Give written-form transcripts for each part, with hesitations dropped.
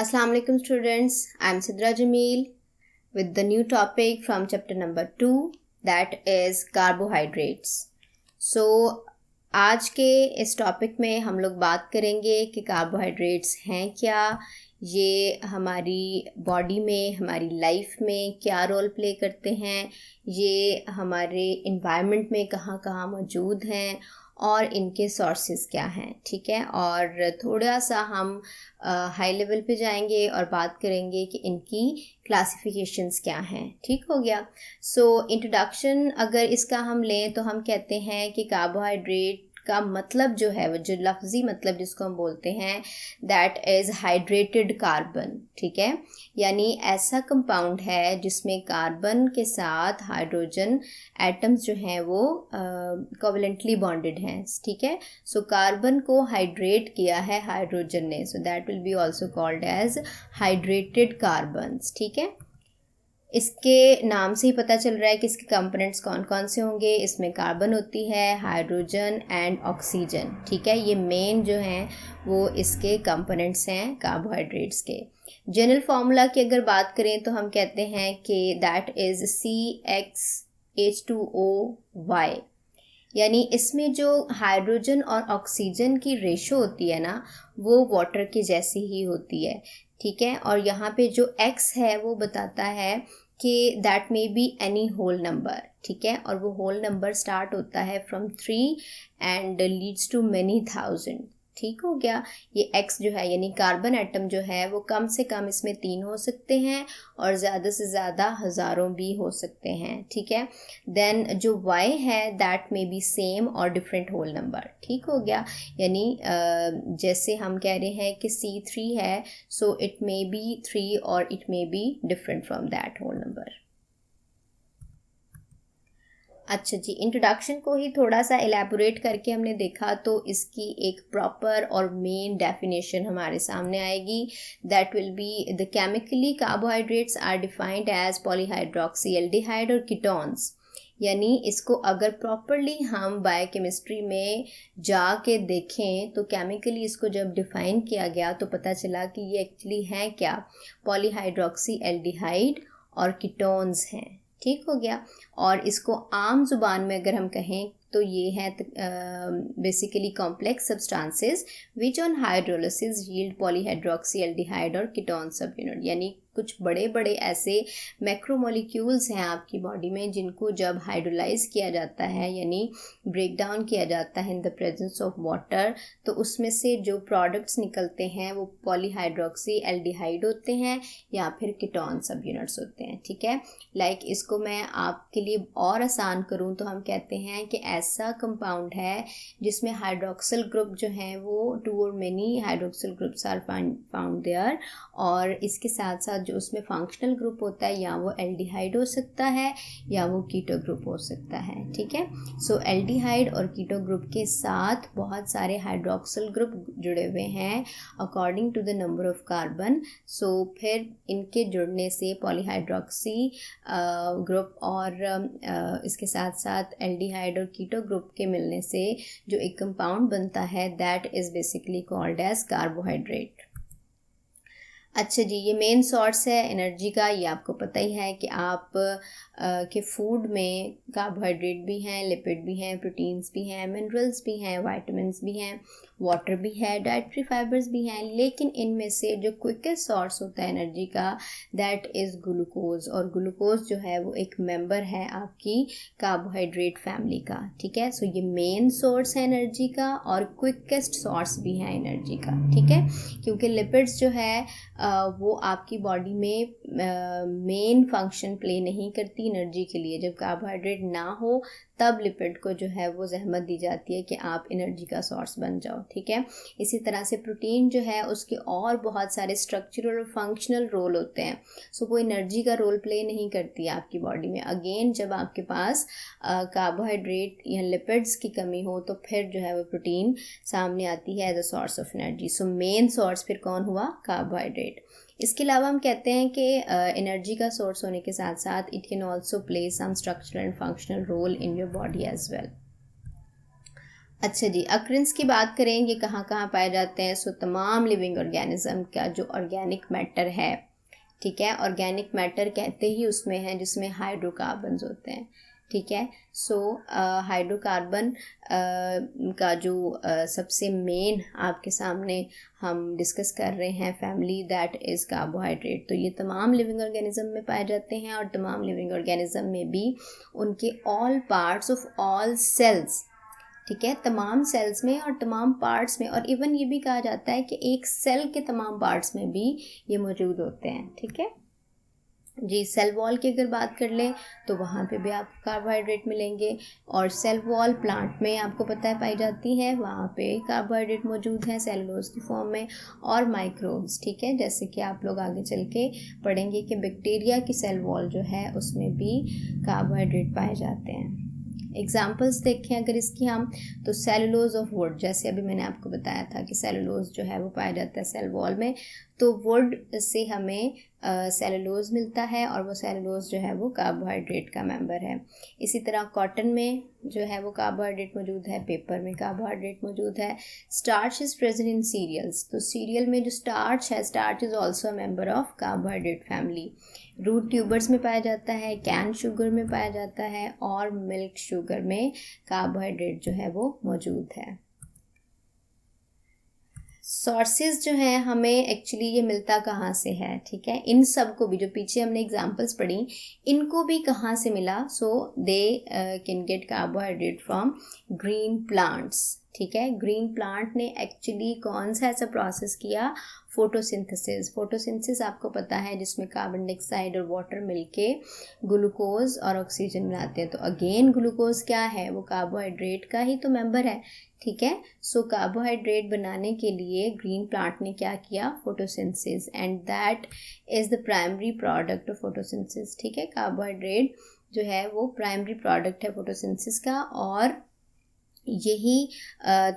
Assalamu alaikum students, I am Sidra Jameel with the new topic from chapter number 2 that is carbohydrates. So आज के इस topic में हम लोग बात करेंगे कि कार्बोहाइड्रेट्स हैं क्या, ये हमारी बॉडी में हमारी लाइफ में क्या रोल प्ले करते हैं, ये हमारे इन्वायरमेंट में कहाँ कहाँ मौजूद हैं और इनके सोर्सेज क्या हैं. ठीक है, और थोड़ा सा हम हाई लेवल पे जाएंगे और बात करेंगे कि इनकी क्लासिफिकेशंस क्या हैं. ठीक हो गया. सो इंट्रोडक्शन अगर इसका हम लें तो हम कहते हैं कि कार्बोहाइड्रेट का मतलब जो है, वो जो लफ्ज़ी मतलब जिसको हम बोलते हैं, दैट इज़ हाइड्रेटेड कार्बन. ठीक है, यानी ऐसा कंपाउंड है जिसमें कार्बन के साथ हाइड्रोजन एटम्स जो हैं वो कोवेलेंटली बॉन्डेड हैं. ठीक है, सो कार्बन को हाइड्रेट किया है हाइड्रोजन ने, so that will be also called as hydrated carbons. ठीक है, इसके नाम से ही पता चल रहा है कि इसके कंपोनेंट्स कौन कौन से होंगे. इसमें कार्बन होती है, हाइड्रोजन एंड ऑक्सीजन. ठीक है, ये मेन जो हैं वो इसके कंपोनेंट्स हैं कार्बोहाइड्रेट्स के. जनरल फार्मूला की अगर बात करें तो हम कहते हैं कि दैट इज़ CxH2OY, यानी इसमें जो हाइड्रोजन और ऑक्सीजन की रेशो होती है ना, वो वाटर के जैसी ही होती है. ठीक है, और यहाँ पे जो x है वो बताता है कि that may be any whole number. ठीक है, और वो होल नंबर स्टार्ट होता है from 3 and leads to many thousand. ठीक हो गया. ये x जो है यानी कार्बन एटम जो है वो कम से कम इसमें 3 हो सकते हैं और ज़्यादा से ज़्यादा हज़ारों भी हो सकते हैं. ठीक है, देन जो y है दैट मे बी सेम और डिफरेंट होल नंबर. ठीक हो गया, यानी जैसे हम कह रहे हैं कि C3 है, सो इट मे बी 3 और it may be different from that whole number. अच्छा जी, इंट्रोडक्शन को ही थोड़ा सा एलैबोरेट करके हमने देखा तो इसकी एक प्रॉपर और मेन डेफिनेशन हमारे सामने आएगी. That will be the chemically carbohydrates are defined as polyhydroxy aldehyde और कीटोन्स. यानी इसको अगर प्रॉपरली हम बायोकेमिस्ट्री में जाके देखें तो केमिकली इसको जब डिफ़ाइन किया गया तो पता चला कि ये एक्चुअली है क्या, पॉलीहाइड्रोक्सी एल्डिहाइड और कीटोन्स हैं. ठीक हो गया, और इसको आम जुबान में अगर हम कहें तो ये है basically complex substances which on hydrolysis yield polyhydroxy aldehyde और कीटोन सब यूनिट. यानी कुछ बड़े बड़े ऐसे मैक्रोमोलिक्यूल्स हैं आपकी बॉडी में जिनको जब हाइड्रोलाइज किया जाता है यानी ब्रेक डाउन किया जाता है in the presence of water, तो उसमें से जो प्रोडक्ट्स निकलते हैं वो पॉलीहाइड्रोक्सी एल्डिहाइड होते हैं या फिर कीटोन सब यूनिट्स होते हैं. ठीक है, लाइक इसको मैं आपके लिए और आसान करूँ तो हम कहते हैं कि ऐसा कंपाउंड है जिसमें हाइड्रोक्सिल ग्रुप जो है वो 2 और many hydroxyl groups are found there, और इसके साथ साथ जो उसमें फंक्शनल ग्रुप होता है या वो एल्डिहाइड हो सकता है या वो कीटो ग्रुप हो सकता है. ठीक है, सो एल्डिहाइड और कीटो ग्रुप के साथ बहुत सारे हाइड्रोक्सिल ग्रुप जुड़े हुए हैं according to the number of carbon. So फिर इनके जुड़ने से पॉलीहाइड्रोक्सी ग्रुप और इसके साथ साथ एल्डिहाइड और कीटो ग्रुप के मिलने से जो एक कंपाउंड बनता है that is basically called as carbohydrate. अच्छा जी, ये मेन सोर्स है एनर्जी का. ये आपको पता ही है कि आप के फूड में कार्बोहाइड्रेट भी हैं, लिपिड भी हैं, प्रोटीन्स भी हैं, मिनरल्स भी हैं, वाइटामिन्स भी हैं, वाटर भी है, डाइटरी फाइबर्स भी हैं, लेकिन इनमें से जो क्विकेस्ट सोर्स होता है एनर्जी का दैट इज़ ग्लूकोज. और ग्लूकोज जो है वो एक मेंबर है आपकी कार्बोहाइड्रेट फैमिली का. ठीक है, सो ये मेन सोर्स है एनर्जी का और क्विकेस्ट सोर्स भी है एनर्जी का. ठीक है, क्योंकि लिपिड्स जो है वो आपकी बॉडी में मेन फंक्शन प्ले नहीं करती एनर्जी के लिए. जब कार्बोहाइड्रेट ना हो तब लिपिड को जो है वो जहमत दी जाती है कि आप एनर्जी का सोर्स बन जाओ. ठीक है, इसी तरह से प्रोटीन जो है उसके और बहुत सारे स्ट्रक्चरल और फंक्शनल रोल होते हैं. सो वो एनर्जी का रोल प्ले नहीं करती है आपकी बॉडी में. अगेन जब आपके पास कार्बोहाइड्रेट या लिपिड्स की कमी हो तो फिर जो है वो प्रोटीन सामने आती है as a source of energy. So main source फिर कौन हुआ? कार्बोहाइड्रेट. इसके अलावा हम कहते हैं कि एनर्जी का सोर्स होने के साथ साथ it can also play some structural and functional role in your body as well. अच्छा जी, अक्रेंस की बात करें, ये कहाँ कहाँ पाए जाते हैं? सो तमाम लिविंग ऑर्गेनिज्म का जो ऑर्गेनिक मैटर है, ठीक है, ऑर्गेनिक मैटर कहते ही उसमें है जिसमें हाइड्रोकार्बन्स होते हैं, ठीक है। सो हाइड्रोकार्बन का जो सबसे मेन आपके सामने हम डिस्कस कर रहे हैं फैमिली, दैट इज़ कार्बोहाइड्रेट। तो ये तमाम लिविंग ऑर्गेनिज्म में पाए जाते हैं, और तमाम लिविंग ऑर्गेनिज्म में भी उनके all parts of all cells, ठीक है, तमाम सेल्स में और तमाम पार्ट्स में, और इवन ये भी कहा जाता है कि एक सेल के तमाम पार्ट्स में भी ये मौजूद होते हैं, ठीक है जी। सेल वॉल की अगर बात कर लें तो वहाँ पे भी आपको कार्बोहाइड्रेट मिलेंगे, और सेल वॉल प्लांट में आपको पता है पाई जाती है, वहाँ पे कार्बोहाइड्रेट मौजूद है सेलुलोज की फॉर्म में, और माइक्रोब्स, ठीक है, जैसे कि आप लोग आगे चल के पढ़ेंगे कि बैक्टीरिया की सेल वॉल जो है उसमें भी कार्बोहाइड्रेट पाए जाते हैं। एग्जाम्पल्स देखें अगर इसकी हम, तो सेलुलोज ऑफ वुड, जैसे अभी मैंने आपको बताया था कि सेलुलोज जो है वो पाया जाता है सेल वॉल में, तो वुड से हमें सेलुलोज मिलता है, और वो सेलुलोज जो है वो कार्बोहाइड्रेट का मेंबर है। इसी तरह कॉटन में जो है वो कार्बोहाइड्रेट मौजूद है, पेपर में कार्बोहाइड्रेट मौजूद है। Starch is present in cereals, तो सीरियल में जो स्टार्च है, starch is also a member of carbohydrate family. Root tubers में पाया जाता है, कैन शुगर में पाया जाता है, और मिल्क शुगर में कार्बोहाइड्रेट जो है वो मौजूद है। सोर्सेज जो हैं हमें एक्चुअली ये मिलता कहाँ से है, ठीक है, इन सब को भी जो पीछे हमने एग्जांपल्स पढ़ी, इनको भी कहाँ से मिला? So they can get carbohydrate from green plants, ठीक है। ग्रीन प्लांट ने एक्चुअली कौन सा ऐसा प्रोसेस किया? फोटोसिंथेसिस। फोटोसिंथेसिस आपको पता है जिसमें कार्बन डाइऑक्साइड और वाटर मिलके ग्लूकोज और ऑक्सीजन बनाते हैं। तो अगेन ग्लूकोज क्या है? वो कार्बोहाइड्रेट का ही तो मेंबर है, ठीक है। सो कार्बोहाइड्रेट बनाने के लिए ग्रीन प्लांट ने क्या किया? Photosynthesis, and that is the primary product of photosynthesis, ठीक है। कार्बोहाइड्रेट जो है वो प्राइमरी प्रोडक्ट है फोटोसिंथेसिस का, और यही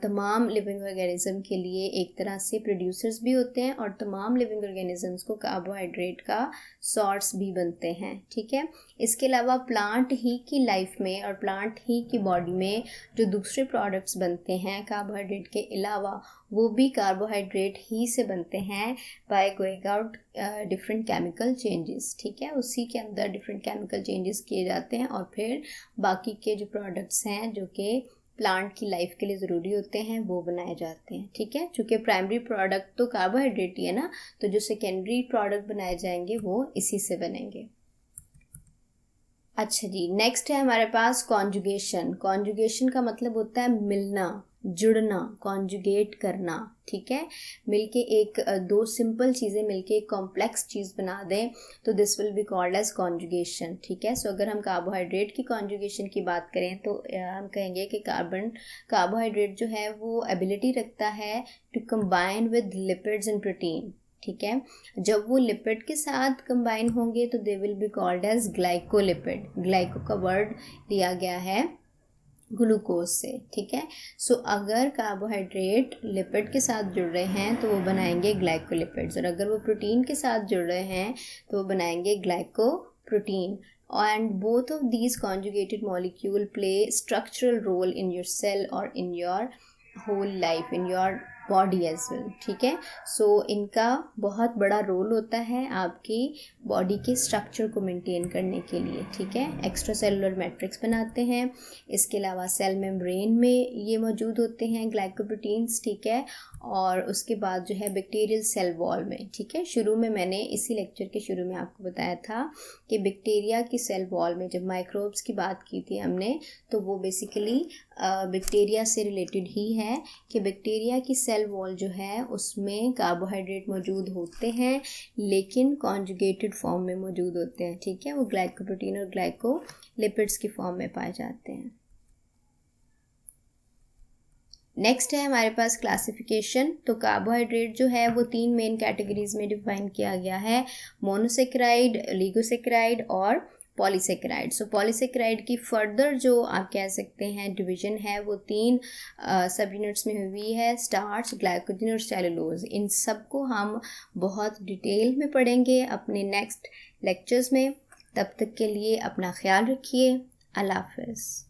तमाम लिविंग ऑर्गेनिज्म के लिए एक तरह से प्रोड्यूसर्स भी होते हैं, और तमाम लिविंग ऑर्गेनिजम्स को कार्बोहाइड्रेट का सोर्स भी बनते हैं, ठीक है। इसके अलावा प्लांट ही की लाइफ में और प्लांट ही की बॉडी में जो दूसरे प्रोडक्ट्स बनते हैं कार्बोहाइड्रेट के अलावा, वो भी कार्बोहाइड्रेट ही से बनते हैं by going out different chemical changes, ठीक है। उसी के अंदर डिफरेंट केमिकल चेंजेस किए जाते हैं, और फिर बाकी के जो प्रोडक्ट्स हैं जो कि प्लांट की लाइफ के लिए ज़रूरी होते हैं वो बनाए जाते हैं, ठीक है। चूँकि प्राइमरी प्रोडक्ट तो कार्बोहाइड्रेट ही है ना, तो जो सेकेंडरी प्रोडक्ट बनाए जाएंगे वो इसी से बनेंगे। अच्छा जी, नेक्स्ट है हमारे पास कॉन्जुगेशन। कॉन्जुगेशन का मतलब होता है मिलना, जुड़ना, कॉन्जुगेट करना, ठीक है। मिलके एक दो सिंपल चीज़ें मिलके एक कॉम्प्लेक्स चीज़ बना दें तो this will be called as conjugation, ठीक है। सो अगर हम कार्बोहाइड्रेट की कॉन्जुगेशन की बात करें तो हम कहेंगे कि कार्बोहाइड्रेट जो है वो एबिलिटी रखता है to combine with lipids and protein, ठीक है। जब वो लिपिड के साथ कंबाइन होंगे तो they will be called as glycolipid. Glyco का वर्ड लिया गया है ग्लूकोज से, ठीक है। सो अगर कार्बोहाइड्रेट लिपिड के साथ जुड़ रहे हैं तो वो बनाएंगे ग्लाइकोलिपिड्स, और अगर वो प्रोटीन के साथ जुड़ रहे हैं तो वो बनाएंगे glycoprotein. And both of these conjugated molecule play structural role in your cell और in your whole life, in your body as well, ठीक है। सो इनका बहुत बड़ा रोल होता है आपकी बॉडी के स्ट्रक्चर को मेंटेन करने के लिए, ठीक है। एक्स्ट्रा सेलुलर मैट्रिक्स बनाते हैं। इसके अलावा सेल मेम्ब्रेन में ये मौजूद होते हैं ग्लाइकोप्रोटीन्स, ठीक है। और उसके बाद जो है बैक्टीरियल सेल वॉल में, ठीक है। शुरू में मैंने इसी लेक्चर के शुरू में आपको बताया था कि बैक्टीरिया की सेल वॉल में जब माइक्रोब्स की बात की थी हमने, तो वो बेसिकली बैक्टीरिया से रिलेटेड ही है कि बैक्टीरिया की सेल वॉल जो है उसमें कार्बोहाइड्रेट मौजूद होते हैं लेकिन कॉन्जुगेटेड फॉर्म में मौजूद होते हैं, ठीक है। वो ग्लाइकोप्रोटीन और ग्लाइकोलिपिड्स की फॉर्म में पाए जाते हैं। नेक्स्ट है हमारे पास क्लासिफिकेशन। तो कार्बोहाइड्रेट जो है वो 3 मेन कैटेगरीज में डिफाइन किया गया है, मोनोसेकेराइड, ओलिगोसेकेराइड और पॉलीसेकेराइड। सो पॉलीसेकेराइड की फर्दर जो आप कह सकते हैं डिवीजन है वो 3 सब यूनिट्स में हुई है, स्टार्च, ग्लाइकोजन और सेलुलोज। इन सब को हम बहुत डिटेल में पढ़ेंगे अपने नेक्स्ट लेक्चर्स में। तब तक के लिए अपना ख्याल रखिए। अल्लाह हाफ़िज़।